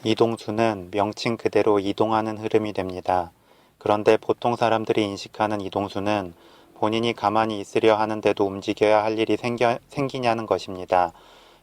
이동수는 명칭 그대로 이동하는 흐름이 됩니다. 그런데 보통 사람들이 인식하는 이동수는 본인이 가만히 있으려 하는데도 움직여야 할 일이 생기냐는 것입니다.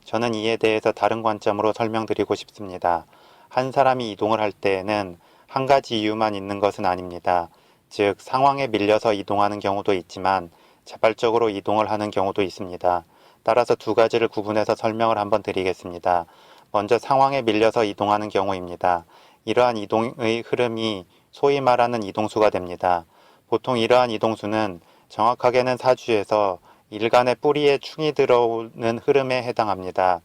저는 이에 대해서 다른 관점으로 설명드리고 싶습니다. 한 사람이 이동을 할 때에는 한 가지 이유만 있는 것은 아닙니다. 즉, 상황에 밀려서 이동하는 경우도 있지만 자발적으로 이동을 하는 경우도 있습니다. 따라서 두 가지를 구분해서 설명을 한번 드리겠습니다. 먼저 상황에 밀려서 이동하는 경우입니다. 이러한 이동의 흐름이 소위 말하는 이동수가 됩니다. 보통 이러한 이동수는 정확하게는 사주에서 일간의 뿌리에 충이 들어오는 흐름에 해당합니다.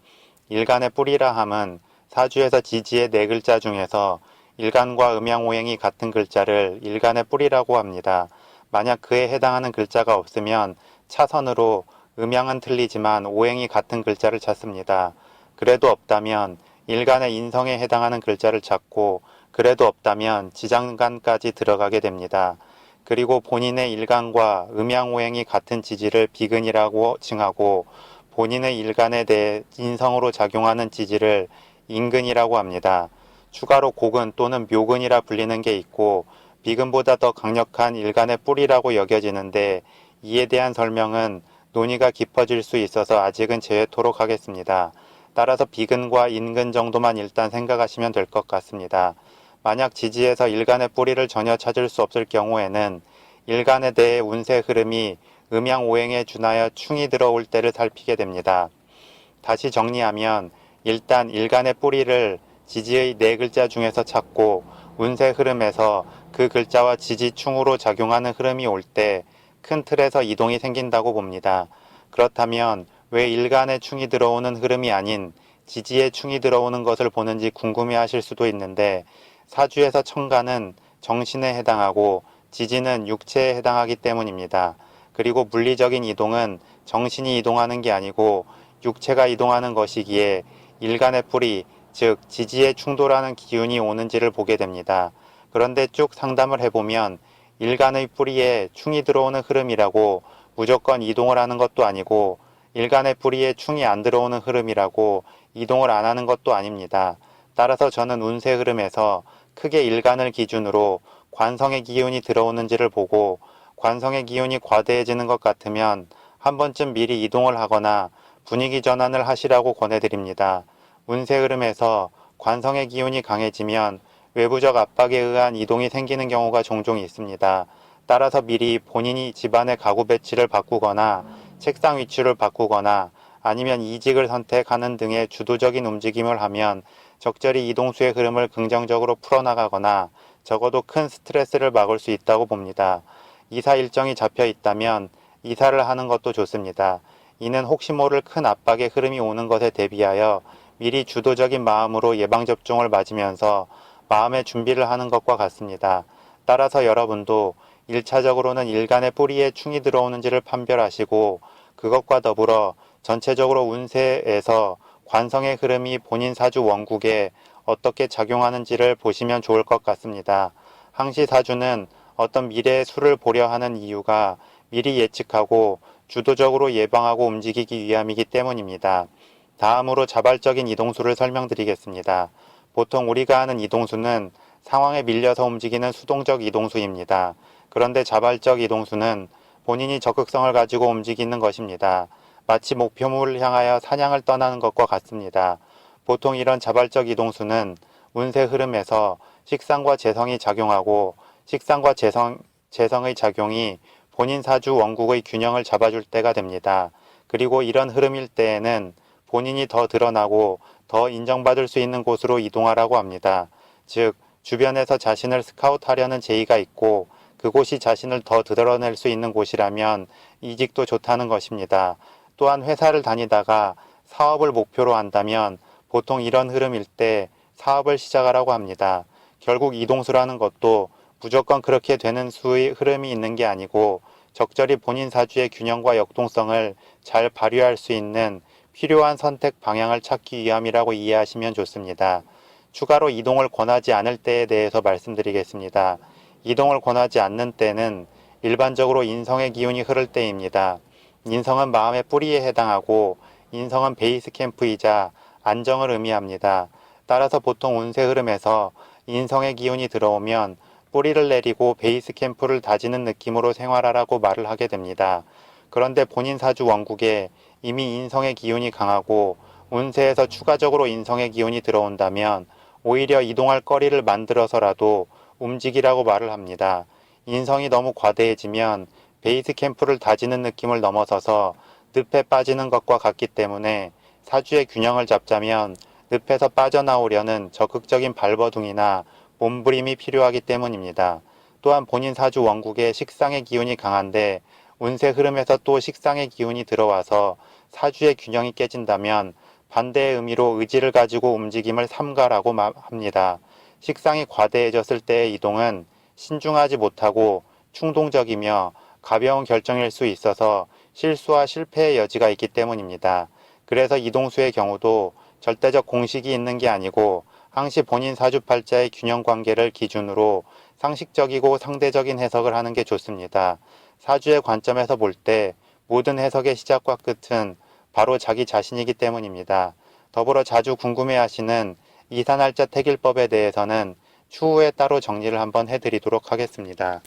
일간의 뿌리라 함은 사주에서 지지의 네 글자 중에서 일간과 음양오행이 같은 글자를 일간의 뿌리라고 합니다. 만약 그에 해당하는 글자가 없으면 차선으로 음양은 틀리지만 오행이 같은 글자를 찾습니다. 그래도 없다면 일간의 인성에 해당하는 글자를 찾고 그래도 없다면 지장간까지 들어가게 됩니다. 그리고 본인의 일간과 음양오행이 같은 지지를 비근이라고 칭하고 본인의 일간에 대해 인성으로 작용하는 지지를 인근이라고 합니다. 추가로 곡은 또는 묘근이라 불리는 게 있고 비근보다 더 강력한 일간의 뿌리라고 여겨지는데 이에 대한 설명은 논의가 깊어질 수 있어서 아직은 제외토록 하겠습니다. 따라서 비근과 인근 정도만 일단 생각하시면 될 것 같습니다. 만약 지지에서 일간의 뿌리를 전혀 찾을 수 없을 경우에는 일간에 대해 운세 흐름이 음양오행에 준하여 충이 들어올 때를 살피게 됩니다. 다시 정리하면 일단 일간의 뿌리를 지지의 네 글자 중에서 찾고 운세 흐름에서 그 글자와 지지충으로 작용하는 흐름이 올 때 큰 틀에서 이동이 생긴다고 봅니다. 그렇다면 왜 일간의 충이 들어오는 흐름이 아닌 지지의 충이 들어오는 것을 보는지 궁금해하실 수도 있는데 사주에서 천간은 정신에 해당하고 지지는 육체에 해당하기 때문입니다. 그리고 물리적인 이동은 정신이 이동하는 게 아니고 육체가 이동하는 것이기에 일간의 뿌리, 즉 지지에 충돌하는 기운이 오는지를 보게 됩니다. 그런데 쭉 상담을 해보면 일간의 뿌리에 충이 들어오는 흐름이라고 무조건 이동을 하는 것도 아니고 일간의 뿌리에 충이 안 들어오는 흐름이라고 이동을 안 하는 것도 아닙니다. 따라서 저는 운세 흐름에서 크게 일간을 기준으로 관성의 기운이 들어오는지를 보고 관성의 기운이 과대해지는 것 같으면 한 번쯤 미리 이동을 하거나 분위기 전환을 하시라고 권해드립니다. 운세 흐름에서 관성의 기운이 강해지면 외부적 압박에 의한 이동이 생기는 경우가 종종 있습니다. 따라서 미리 본인이 집안의 가구 배치를 바꾸거나 책상 위치를 바꾸거나 아니면 이직을 선택하는 등의 주도적인 움직임을 하면 적절히 이동수의 흐름을 긍정적으로 풀어나가거나 적어도 큰 스트레스를 막을 수 있다고 봅니다. 이사 일정이 잡혀 있다면 이사를 하는 것도 좋습니다. 이는 혹시 모를 큰 압박의 흐름이 오는 것에 대비하여 미리 주도적인 마음으로 예방접종을 맞으면서 마음의 준비를 하는 것과 같습니다. 따라서 여러분도 1차적으로는 일간의 뿌리에 충이 들어오는지를 판별하시고 그것과 더불어 전체적으로 운세에서 관성의 흐름이 본인 사주 원국에 어떻게 작용하는지를 보시면 좋을 것 같습니다. 항시 사주는 어떤 미래의 수를 보려 하는 이유가 미리 예측하고 주도적으로 예방하고 움직이기 위함이기 때문입니다. 다음으로 자발적인 이동수를 설명드리겠습니다. 보통 우리가 하는 이동수는 상황에 밀려서 움직이는 수동적 이동수입니다. 그런데 자발적 이동수는 본인이 적극성을 가지고 움직이는 것입니다. 마치 목표물을 향하여 사냥을 떠나는 것과 같습니다. 보통 이런 자발적 이동수는 운세 흐름에서 식상과 재성이 작용하고 식상과 재성의 작용이 본인 사주 원국의 균형을 잡아줄 때가 됩니다. 그리고 이런 흐름일 때에는 본인이 더 드러나고 더 인정받을 수 있는 곳으로 이동하라고 합니다. 즉, 주변에서 자신을 스카우트하려는 제의가 있고 그곳이 자신을 더 드러낼 수 있는 곳이라면 이직도 좋다는 것입니다. 또한 회사를 다니다가 사업을 목표로 한다면 보통 이런 흐름일 때 사업을 시작하라고 합니다. 결국 이동수라는 것도 무조건 그렇게 되는 수의 흐름이 있는 게 아니고 적절히 본인 사주의 균형과 역동성을 잘 발휘할 수 있는 필요한 선택 방향을 찾기 위함이라고 이해하시면 좋습니다. 추가로 이동을 권하지 않을 때에 대해서 말씀드리겠습니다. 이동을 권하지 않는 때는 일반적으로 인성의 기운이 흐를 때입니다. 인성은 마음의 뿌리에 해당하고 인성은 베이스 캠프이자 안정을 의미합니다. 따라서 보통 운세 흐름에서 인성의 기운이 들어오면 뿌리를 내리고 베이스 캠프를 다지는 느낌으로 생활하라고 말을 하게 됩니다. 그런데 본인 사주 원국에 이미 인성의 기운이 강하고 운세에서 추가적으로 인성의 기운이 들어온다면 오히려 이동할 거리를 만들어서라도 움직이라고 말을 합니다. 인성이 너무 과대해지면 베이스 캠프를 다지는 느낌을 넘어서서 늪에 빠지는 것과 같기 때문에 사주의 균형을 잡자면 늪에서 빠져나오려는 적극적인 발버둥이나 몸부림이 필요하기 때문입니다. 또한 본인 사주 원국에 식상의 기운이 강한데 운세 흐름에서 또 식상의 기운이 들어와서 사주의 균형이 깨진다면 반대의 의미로 의지를 가지고 움직임을 삼가라고 합니다. 식상이 과대해졌을 때의 이동은 신중하지 못하고 충동적이며 가벼운 결정일 수 있어서 실수와 실패의 여지가 있기 때문입니다. 그래서 이동수의 경우도 절대적 공식이 있는 게 아니고 항시 본인 사주팔자의 균형 관계를 기준으로 상식적이고 상대적인 해석을 하는 게 좋습니다. 사주의 관점에서 볼 때 모든 해석의 시작과 끝은 바로 자기 자신이기 때문입니다. 더불어 자주 궁금해하시는 이산할자 택일법에 대해서는 추후에 따로 정리를 한번 해드리도록 하겠습니다.